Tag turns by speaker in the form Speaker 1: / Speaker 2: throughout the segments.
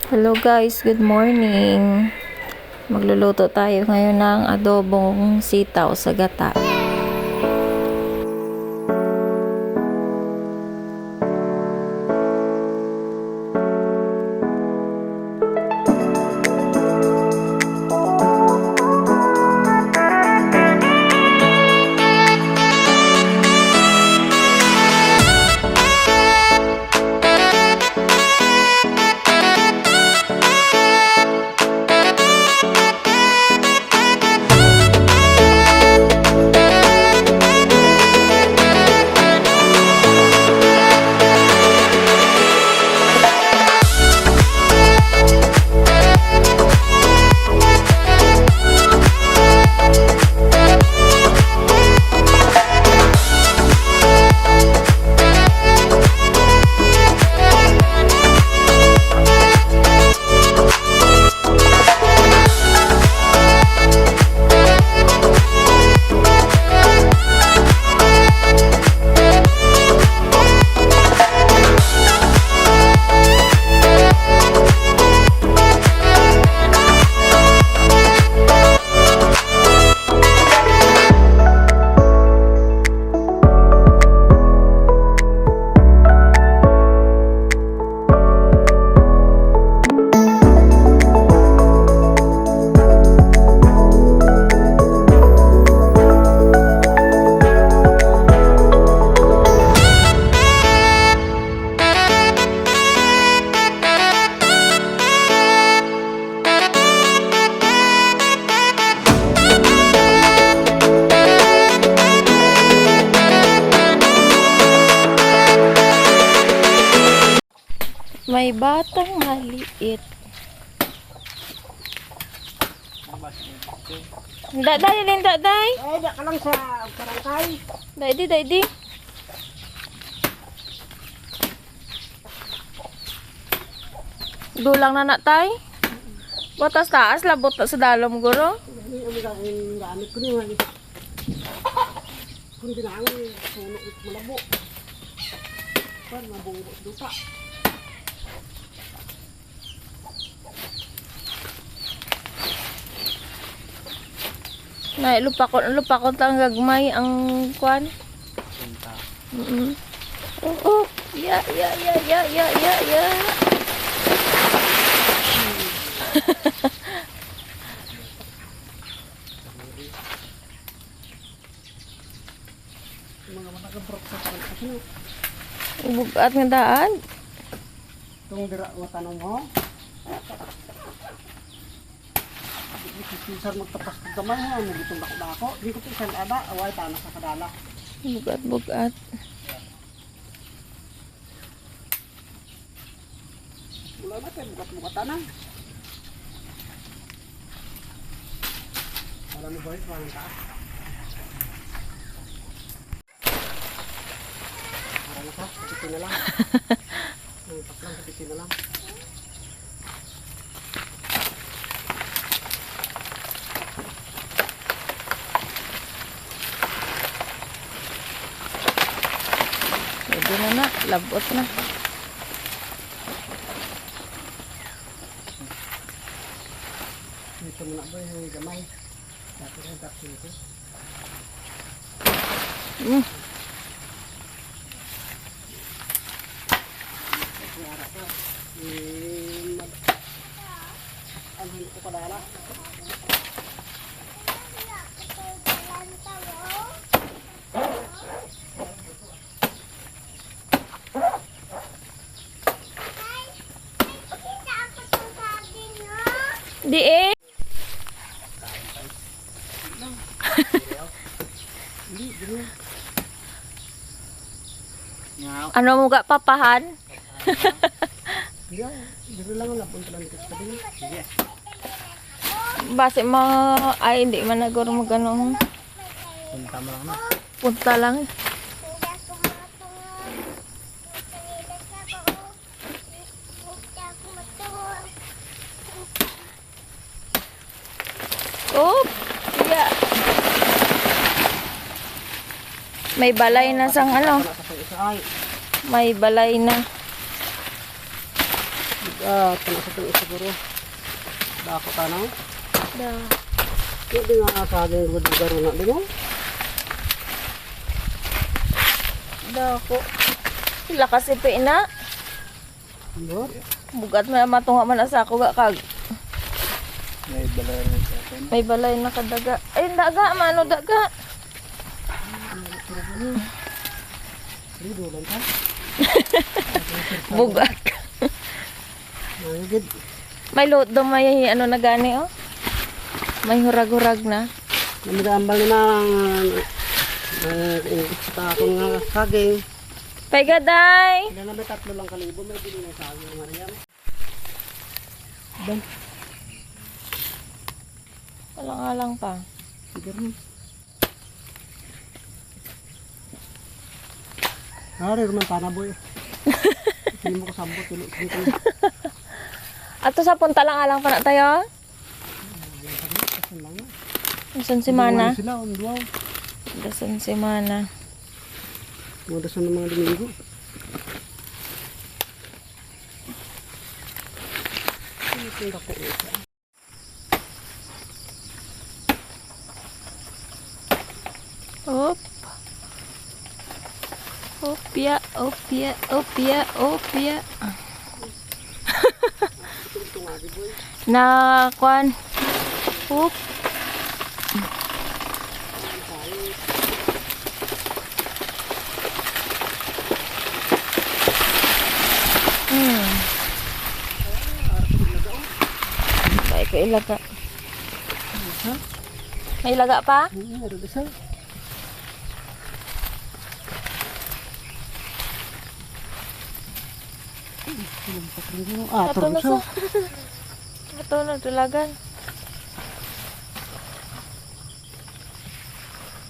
Speaker 1: Hello guys, good morning. Magluluto tayo ngayon ng adobong sitaw sa gata. May batang maliit. Daday, din daday.
Speaker 2: Ay, ka lang sa barangay.
Speaker 1: Daday. Dulang na natay. Botas taas, labot sa dalam guro.
Speaker 2: Hindi ang gamit ko naman. Kung dinangon, sunog ito malabo. Pan, mabungos dupa.
Speaker 1: Na lupa ko tang gagmay ang kwan. Oh. Ya.
Speaker 2: Mga matagabrok sa pagkakasino.
Speaker 1: Bugat nga daan.
Speaker 2: Itong dira nga tanong mo. Pisar magtapas ng gamay ha. Nagitong dako-dako. Di ko pisar ada. Away tanah sa kadala.
Speaker 1: Bugat.
Speaker 2: Wala na tayo. Bugat-bugatan na. Wala na boys. Walang taas. Wala na ka. Kapitin na lang. Paklang kapitin na lang.
Speaker 1: Pwede na, labot na.
Speaker 2: Dito muna ba yung gamay? Dati rin tapos ito. Ano ko kadala?
Speaker 1: Di eh. Ano mo ga papahan?
Speaker 2: Dito lang ang punta lang dito sa tabi. Sige.
Speaker 1: Base mo ay hindi man naguro mo ganong
Speaker 2: Punta mo lang na.
Speaker 1: punta lang. Oh, yeah. May balay na sang ano. May balay na.
Speaker 2: Tanasa ito siguro. Dako ka na.
Speaker 1: Da.
Speaker 2: Hindi nga asagin ko dito na. Di mo?
Speaker 1: Dako. Sila kasi pina.
Speaker 2: Ano?
Speaker 1: Bugat man matunga man asa ako ga kag.
Speaker 3: May balay na sa akin.
Speaker 1: May balay na kadaga. Ay daga mano daga.
Speaker 2: Hindi dolan ka.
Speaker 1: Bugat.
Speaker 2: Mayigid.
Speaker 1: May load do may ano na gani oh. May hurag-hurag na.
Speaker 2: Namigambal na sa akong saging.
Speaker 1: Paygaday.
Speaker 2: Ilan na may 3 lang kalibo. May bili na saging ng Mariam. Dan.
Speaker 1: Alang-alang pa.
Speaker 2: Siguro na. Hari naman pana boy. Hindi mo kasambot.
Speaker 1: Ato sa punta lang alang pa na tayo. Dasan semana.
Speaker 2: Sila on duwaw.
Speaker 1: Dasan semana.
Speaker 2: Mga dasan ng mga Domingo.
Speaker 1: Op. Opia, opia, opia, opia. Na kwan. Op. Baik ke ilaga. May ilaga pa?
Speaker 2: Meron isa.
Speaker 1: Ato na sa. Ato na tulagan.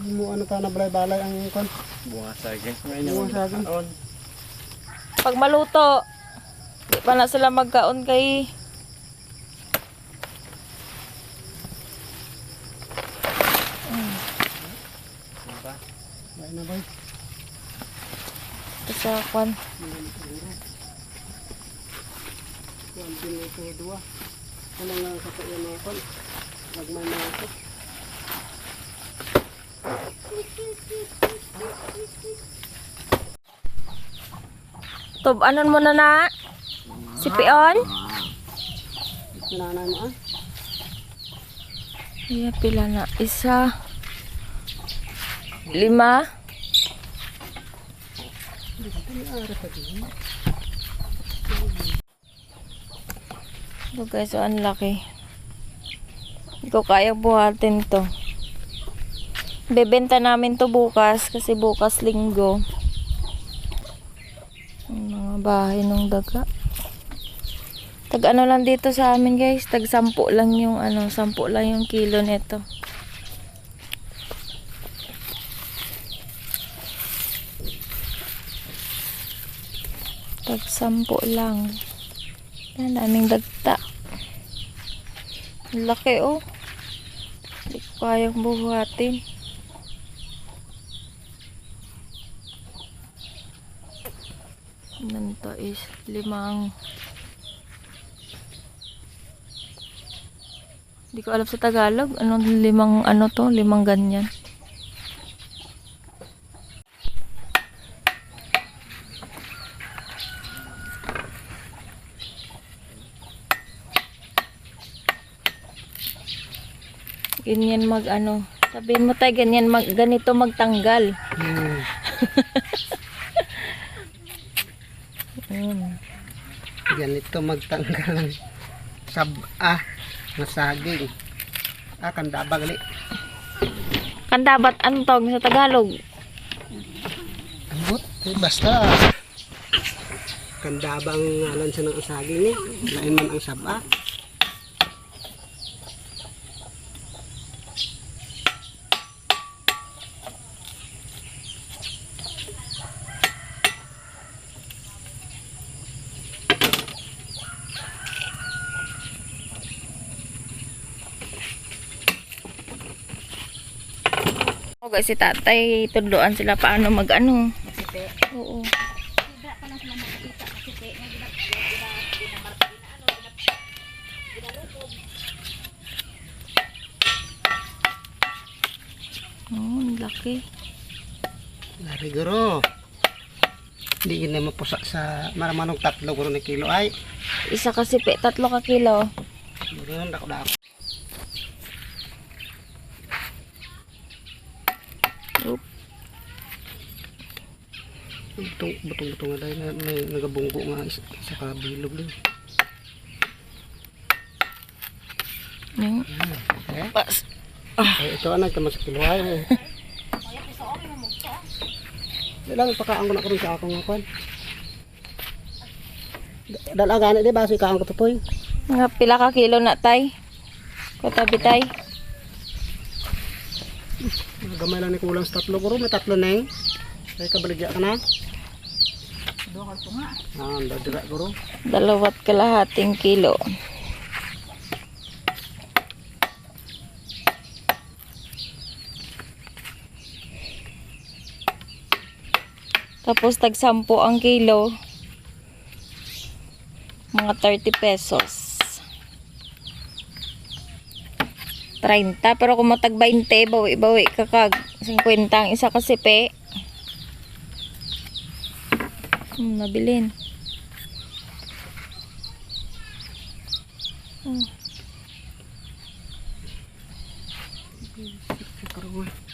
Speaker 2: Mo ano ta na balay-balay ang kon.
Speaker 3: Bunga saging.
Speaker 2: Bunga saging.
Speaker 1: Pag maluto, di pa na sila magkaon kay
Speaker 2: Bay na bay.
Speaker 1: ito sa kwan.
Speaker 2: Kuan din ito dua. Ano nga sa kaya mga kon. Lagmay na ito.
Speaker 1: Tubanon mo na. Si Pion.
Speaker 2: Sinanay mo ah.
Speaker 1: Iya pila na. Isa. 5. Ito guys, so ang laki. Hindi ko kaya buhatin to. Bebenta namin to bukas kasi bukas linggo. Ang mga bahay ng daga. Tag ano lang dito sa amin guys, tag 10 lang yung ano, 10 lang yung kilo nito. Tag 10 lang. Yan, daming dagta. Ang laki oh. Hindi ko kayang buhatin. Nanto is 5. Hindi ko alam sa Tagalog. Anong 5 ano to? 5 ganyan. Ganyan mag ano. Sabihin mo tayo ganyan ganito magtanggal.
Speaker 2: Ganito magtanggal ng sab-ah na saging. Kandaba gali.
Speaker 1: Kandabat ano tawag sa Tagalog?
Speaker 2: Amot, basta kandaba ang ngalan sa ng saging eh. Lain man ang sab-ah.
Speaker 1: O guys, si tatay, tuloan sila paano mag-ano. Oo. Laki.
Speaker 2: Lari guro. Hindi yun na mapusa sa maramanong 3 guro na kilo ay.
Speaker 1: Isa kasi 3 ka kilo.
Speaker 2: Guro yun, dako-dako.
Speaker 1: Oop.
Speaker 2: Butong-butong nga dahil may nagabunggo nga sa kabilog din.
Speaker 1: Yung
Speaker 2: Eh?
Speaker 1: pas.
Speaker 2: Ito anay ka sa kilo ay. Lang pakaang ko na karon sa akong kwan. Dala gani di ba si kaang ko tupoy.
Speaker 1: Mga pila ka kilo na tay. Kutabi tay.
Speaker 2: Gamay lang ni kulang sa 3 guro, may 3 na eh. Ay kabaligya ka na.
Speaker 4: Dohal ko nga.
Speaker 2: Ah, dira guro.
Speaker 1: 2.5 kilo. Tapos tag 10 ang kilo. Mga 30 pesos. 30. Pero kung matag 20, bawi-bawi ka kag 50 ang isa kasi pe. Nabilin.
Speaker 2: Karoon.